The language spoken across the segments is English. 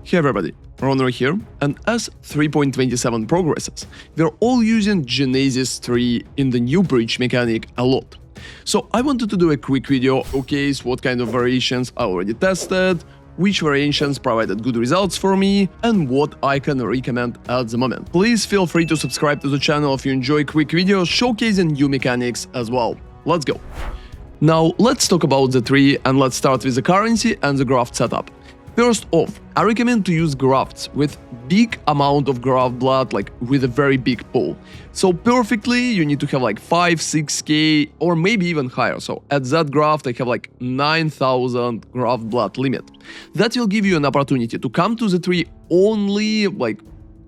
Hey everybody, ronarray here, and as 3.27 progresses, we're all using Genesis 3 in the new bridge mechanic a lot. So I wanted to do a quick video, showcase what kind of variations I already tested, which variations provided good results for me, and what I can recommend at the moment. Please feel free to subscribe to the channel if you enjoy quick videos showcasing new mechanics as well. Let's go! Now let's talk about the tree, and let's start with the currency and the graft setup. First off, I recommend to use grafts with big amount of graft blood, like with a very big pool. So perfectly you need to have like 5-6k or maybe even higher. So at that graft I have like 9,000 graft blood limit. That will give you an opportunity to come to the tree only like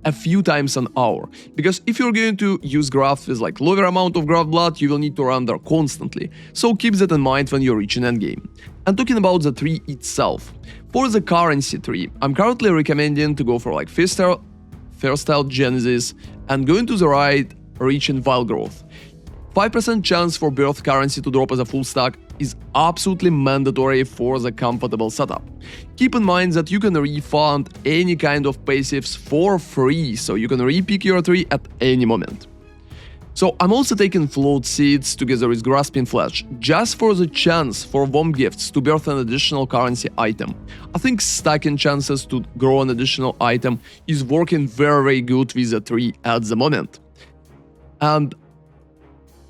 a few times an hour, because if you're going to use graft with like lower amount of graft blood, you will need to run there constantly, so keep that in mind when you're reaching endgame. And talking about the tree itself, for the currency tree, I'm currently recommending to go for like first style Genesis and going to the right, reaching Vile Growth. 5% chance for birth currency to drop as a full stack is absolutely mandatory for the comfortable setup. Keep in mind that you can refund any kind of passives for free, so you can repick your tree at any moment. So I'm also taking float seeds together with grasping flesh, just for the chance for warm gifts to birth an additional currency item. I think stacking chances to grow an additional item is working very good with the tree at the moment. And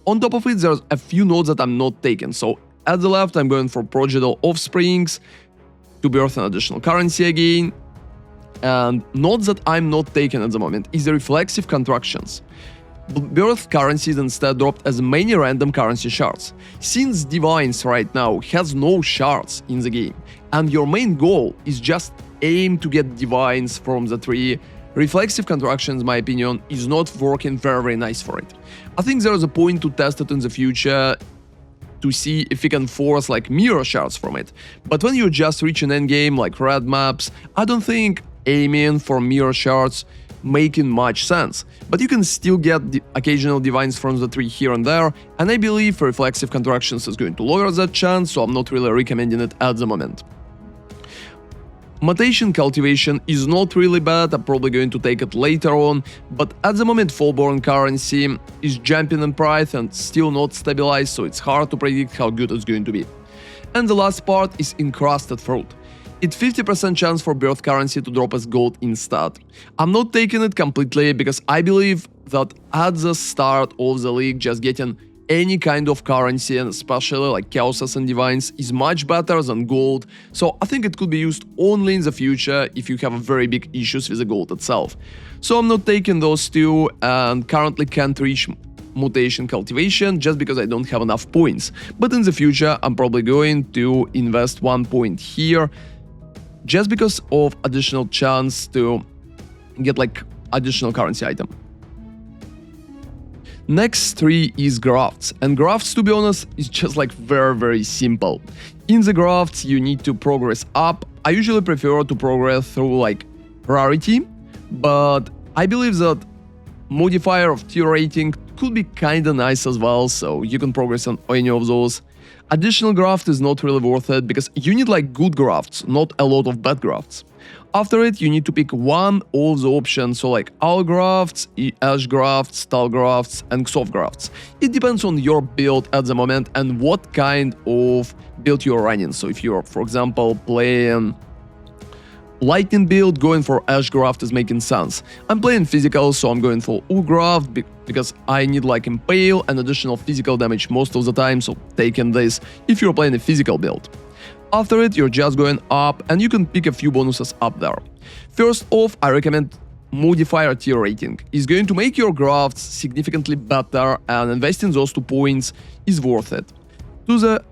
on top of it, there's a few nodes that I'm not taking. So at the left, I'm going for Prodigal Offsprings to birth an additional currency again. And nodes that I'm not taking at the moment is the Reflexive Contractions. Birth currencies instead dropped as many random currency shards. Since Divines right now has no shards in the game, and your main goal is just aim to get Divines from the tree, Reflexive Contractions, in my opinion, is not working very nice for it. I think there is a point to test it in the future to see if we can force like mirror shards from it. But when you just reach an endgame like red maps, I don't think aiming for mirror shards making much sense. But you can still get the occasional divines from the tree here and there, and I believe Reflexive Contractions is going to lower that chance, so I'm not really recommending it at the moment. Mutation Cultivation is not really bad, I'm probably going to take it later on, but at the moment Fallborn currency is jumping in price and still not stabilized, so it's hard to predict how good it's going to be. And the last part is Encrusted Fruit. It's 50% chance for birth currency to drop as gold instead. I'm not taking it completely because I believe that at the start of the league just getting any kind of currency, and especially like Chaoses and Divines, is much better than gold, so I think it could be used only in the future if you have very big issues with the gold itself. So I'm not taking those two and currently can't reach Mutation Cultivation just because I don't have enough points, but in the future I'm probably going to invest 1 point here just because of additional chance to get like additional currency item. Next tree is Grafts, and Grafts, to be honest, is just like very simple. In the Grafts you need to progress up. I usually prefer to progress through like rarity, but I believe that modifier of tier rating could be kinda nice as well, so you can progress on any of those. Additional graft is not really worth it because you need like good grafts, not a lot of bad grafts. After it, you need to pick one of the options, so like Owl Grafts, Ash Grafts, Tal Grafts, and Xof Grafts. It depends on your build at the moment and what kind of build you're running. So if you're, for example, playing Lightning build, going for Ash Graft is making sense. I'm playing physical, so I'm going for Graft because I need like Impale and additional physical damage most of the time, so taking this if you're playing a physical build. After it, you're just going up, and you can pick a few bonuses up there. First off, I recommend Modifier tier rating. It's going to make your grafts significantly better, and investing those 2 points is worth it. To the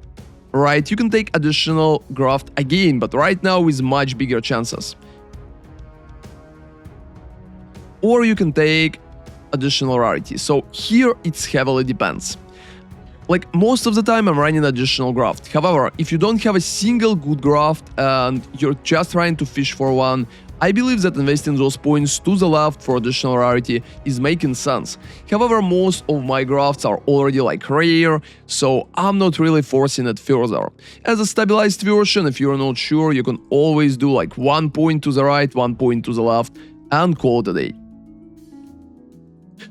right, you can take additional graft again, but right now with much bigger chances. Or you can take additional rarity. So here it's heavily depends. Like most of the time I'm running additional graft. However, if you don't have a single good graft and you're just trying to fish for one, I believe that investing those points to the left for additional rarity is making sense. However, most of my Grafts are already like rare, so I'm not really forcing it further. As a stabilized version, if you're not sure, you can always do like 1 point to the right, 1 point to the left, and call it a day.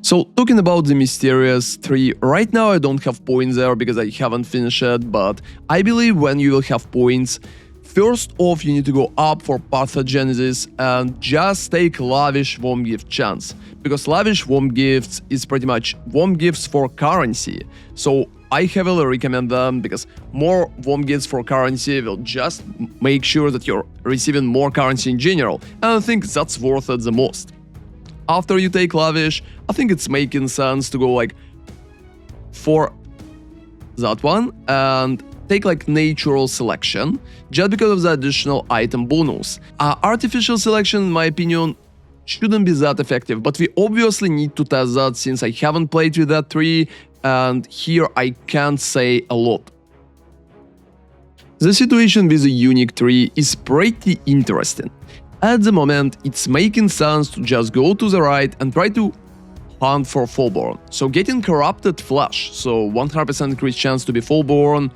So, talking about the Mysterious 3, right now I don't have points there because I haven't finished it, but I believe when you will have points, first off you need to go up for Pathogenesis and just take Lavish Warm Gift chance, because Lavish Warm Gifts is pretty much warm gifts for currency, so I heavily recommend them because more warm gifts for currency will just make sure that you're receiving more currency in general, and I think that's worth it the most. After you take Lavish, I think it's making sense to go like for that one and take like Natural Selection, just because of the additional item bonus. Artificial Selection, in my opinion, shouldn't be that effective, but we obviously need to test that since I haven't played with that tree, and here I can't say a lot. The situation with the unique tree is pretty interesting. At the moment, it's making sense to just go to the right and try to hunt for Fullborn. So getting Corrupted Flesh, so 100% increased chance to be Fullborn,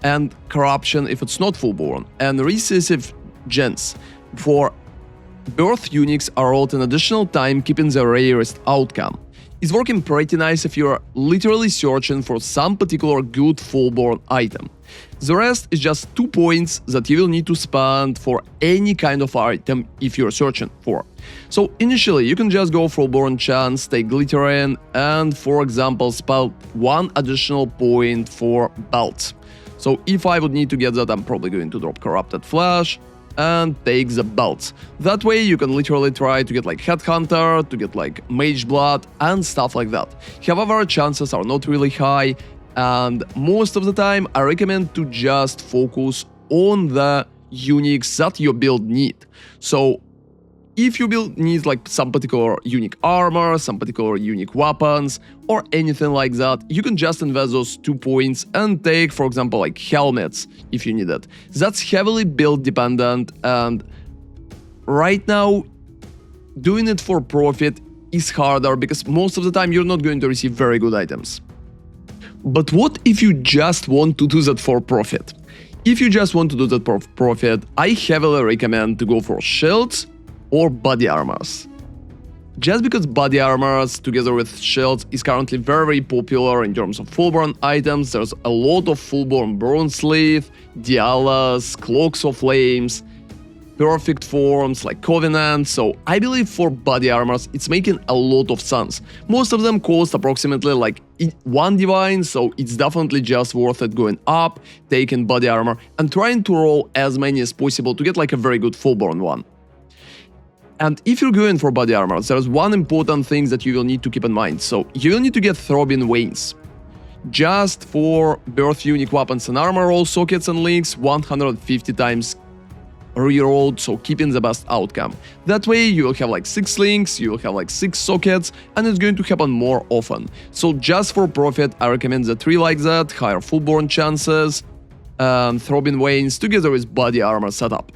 and Corruption if it's not Fullborn, and Recessive Gens for Birth Uniques are rolled an additional time, keeping the rarest outcome. It's working pretty nice if you're literally searching for some particular good Fullborn item. The rest is just 2 points that you will need to spend for any kind of item if you're searching for. So initially you can just go Fullborn chance, take Glittering, and for example spell 1 additional point for belts. So if I would need to get that, I'm probably going to drop Corrupted Flesh and take the belts. That way you can literally try to get like Headhunter, to get like Mage Blood and stuff like that. However, chances are not really high, and most of the time I recommend to just focus on the uniques that your build need. So if your build needs like some particular unique armor, some particular unique weapons, or anything like that, you can just invest those 2 points and take, for example, like helmets if you need it. That's heavily build dependent, and right now doing it for profit is harder because most of the time you're not going to receive very good items. But what if you just want to do that for profit? If you just want to do that for profit, I heavily recommend to go for shields or body armors. Just because body armors together with shields is currently very popular in terms of Fullborn items, there's a lot of Fullborn Bronze Sleeve, Dialas, Cloaks of Flames, perfect forms like Covenant, so I believe for body armors it's making a lot of sense. Most of them cost approximately like 1 divine, so it's definitely just worth it going up, taking body armor and trying to roll as many as possible to get like a very good Fullborn one. And if you're going for body armor, there's one important thing that you will need to keep in mind. So you will need to get Throbbing Veins. Just for Birth Unique weapons and armor roll sockets and links, 150 times rerolled, so keeping the best outcome. That way you will have like 6 links, you will have like 6 sockets, and it's going to happen more often. So just for profit, I recommend the tree like that, higher Fullborn chances, and Throbbing Veins together with body armor setup.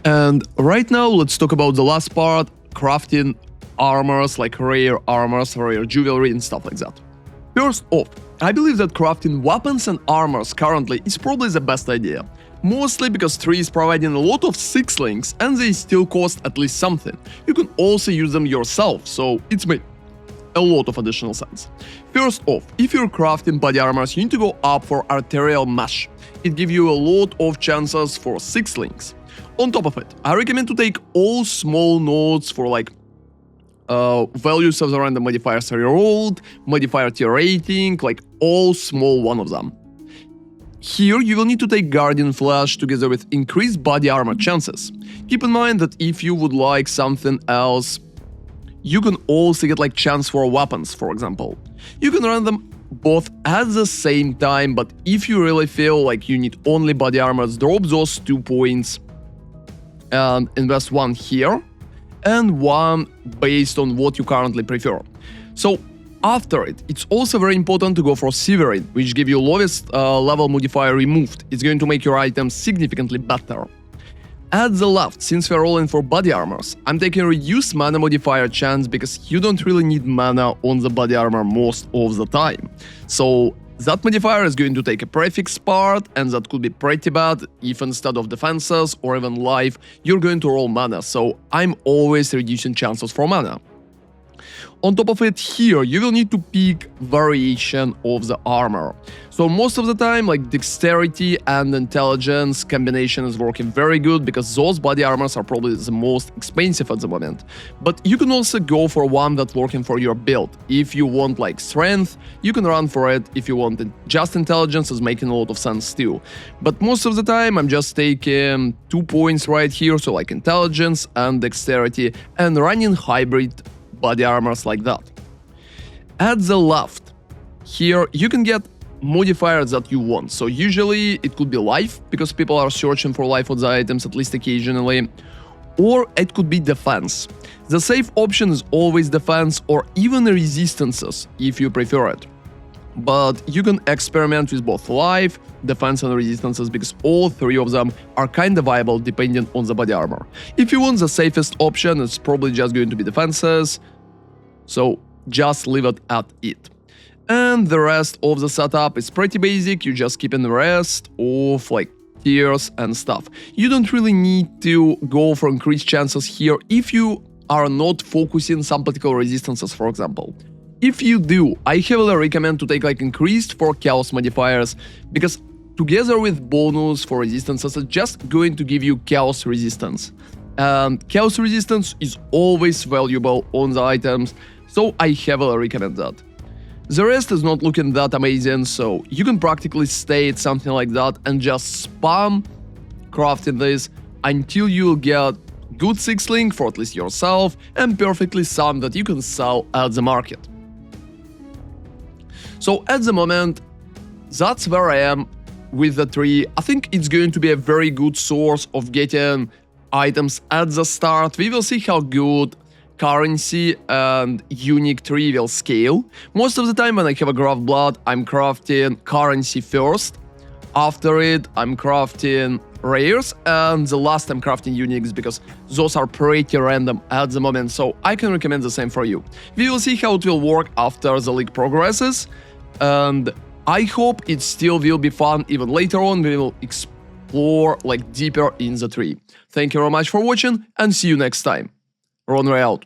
And right now, let's talk about the last part, crafting armors, like rare armors, rare jewelry and stuff like that. First off, I believe that crafting weapons and armors currently is probably the best idea. Mostly because 3 is providing a lot of 6 links and they still cost at least something. You can also use them yourself, so it's made a lot of additional sense. First off, if you're crafting body armors, you need to go up for Arterial Mesh. It gives you a lot of chances for 6 links. On top of it, I recommend to take all small nodes for like values of the random modifiers rerolled, modifier tier rating, like all small one of them. Here you will need to take Guardian Flash together with increased body armor chances. Keep in mind that if you would like something else, you can also get like chance for weapons, for example. You can run them both at the same time, but if you really feel like you need only body armors, drop those 2 points and invest 1 here and 1 based on what you currently prefer. So after it, it's also very important to go for Severin, which gives you lowest level modifier removed. It's going to make your items significantly better. At the left, since we're rolling for body armors, I'm taking reduced mana modifier chance because you don't really need mana on the body armor most of the time. So that modifier is going to take a prefix part, and that could be pretty bad if instead of defenses or even life, you're going to roll mana, so I'm always reducing chances for mana. On top of it, here you will need to pick variation of the armor. So most of the time, like dexterity and intelligence combination is working very good because those body armors are probably the most expensive at the moment. But you can also go for one that's working for your build. If you want like strength, you can run for it. If you want just intelligence, is making a lot of sense too. But most of the time, I'm just taking 2 points right here, so like intelligence and dexterity, and running hybrid body armors like that. At the left, here you can get modifiers that you want. So usually it could be life, because people are searching for life on the items at least occasionally, or it could be defense. The safe option is always defense or even resistances if you prefer it. But you can experiment with both life, defense and resistances because all three of them are kinda viable depending on the body armor. If you want the safest option, it's probably just going to be defenses, so just leave it at it. And the rest of the setup is pretty basic, you just keep in the rest of like tiers and stuff. You don't really need to go for increased chances here if you are not focusing some particular resistances, for example. If you do, I heavily recommend to take like increased for chaos modifiers, because together with bonus for resistances, it's just going to give you chaos resistance. And chaos resistance is always valuable on the items, so I heavily recommend that. The rest is not looking that amazing, so you can practically stay at something like that and just spam crafting this until you'll get good 6 link for at least yourself and perfectly some that you can sell at the market. So at the moment, that's where I am with the tree. I think it's going to be a very good source of getting items at the start. We will see how good currency and unique tree will scale. Most of the time when I have a Graft blood, I'm crafting currency first. After it, I'm crafting rares, and the last I'm crafting uniques because those are pretty random at the moment, so I can recommend the same for you. We will see how it will work after the league progresses, and I hope it still will be fun even later on. We will explore like deeper in the tree. Thank you very much for watching and see you next time. ronarray out.